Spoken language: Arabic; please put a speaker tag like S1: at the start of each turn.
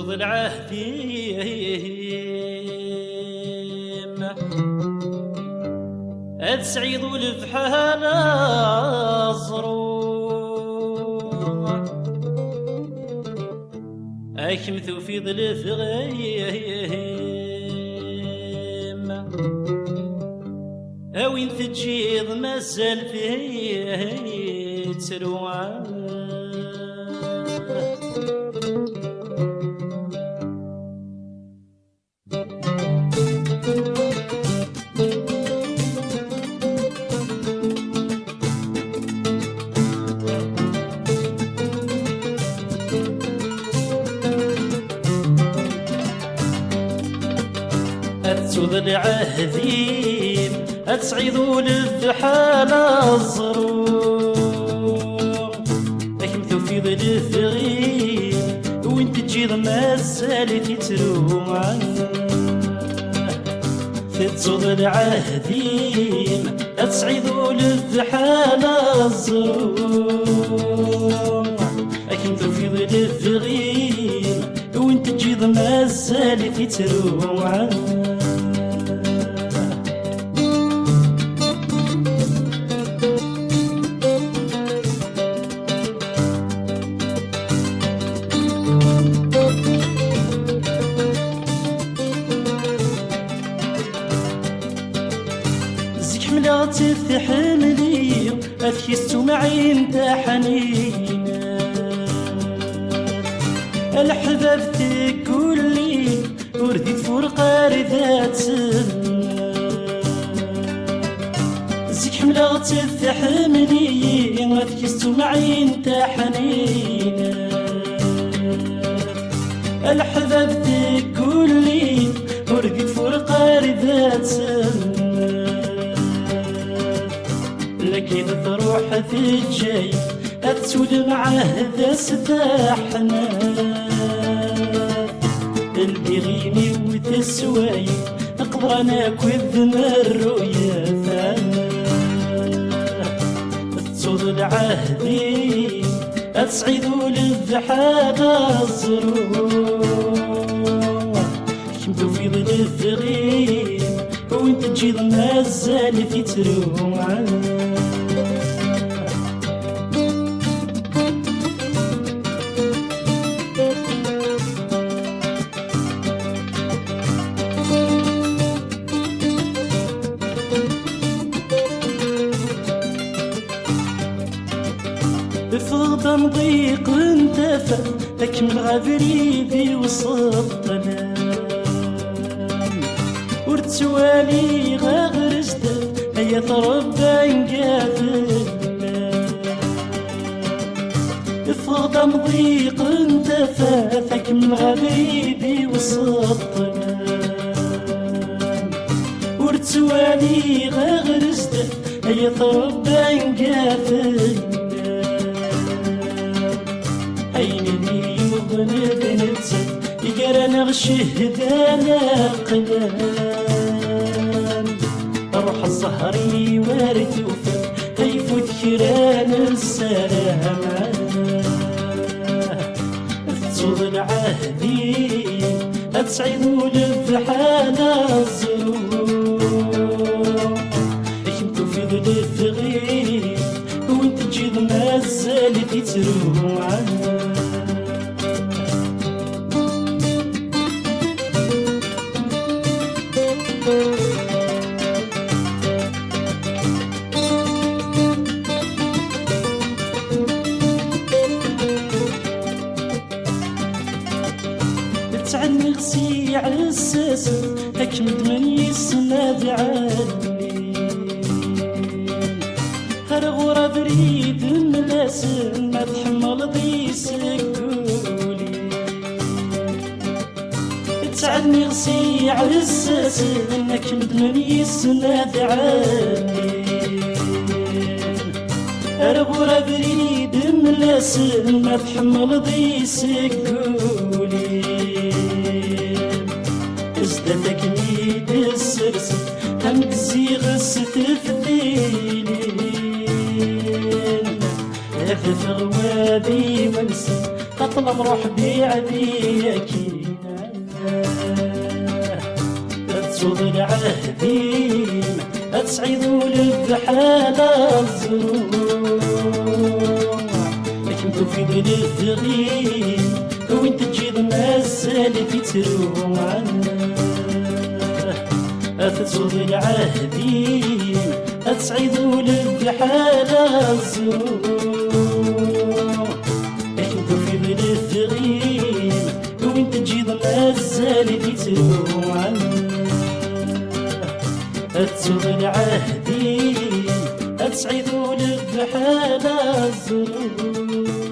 S1: تسود العهديم هاد سعيد والفحال الزروع اكمثو في ظلف غيم اوين تجيض مازال فيه تروع تسود العهديم أتسعيدوا للفحال الزروع أكمثو في ظلف غيم وين تجيض مازال تروع تسود العهديم أتسعيدوا للفحال الزروع أكمثو في ظلف غيم وين تجيض مازال تروع حملة تحملي أثيستو معي انت حنين الحباب تقولي ورديت فرقة ردات زيك حملة تحملي أثيستو معي انت حنين الحباب تقولي ورديت فرقة ردات لكن تروح في الجاي أتسود معاه ذا سداحنا البغيني وتسواي نقدر أنا كذن الرؤيا تسود العهدي أتسعيدوا للفحال الزروع كمتو في ظلف غيم وانت تجيض مازال في تروع فغضا مضيق انتفى اكمل غابريدي وسط ظلام ورتوالي غاغر جدد هيا تربى نقابل فغضا مضيق انتفى اكمل غابريدي وسط ظلام ورتوالي غاغر جدد هيا تربى نقابل عيني يغنى بنفسك يقرا نغشه دانا قلان روح الزهري وارد وفك هيفوت كران السلام تسود العهدي أتسعيدوا للفحال الزروع كمتو في ظلف غيم وانت تجيض مازال تروع تعني غسي عساس أكمد من يسند عالي هر غورا بريد ملاس ما تحمل ضي سكولي تعني غسي عساس أكمد من يسند عالي هر غورا بريد ملاس ما تحمل ضي سكولي ازدتك ميد السرسل هم تزيغ ستفديلين هذا في غوابي ونسي تطلب روح بيعدي أكيد أتصود العهدين أتسعيدوا للبحال الزروع لكن تفيد للذغين وين تجيض مازال في تروع أتصود العهدين أتسعيدوا للبحال الزروع لكن تفيد للذغين وين تجيض مازال في تروع أتصود العهدين أتسعيدوا للبحال الزروع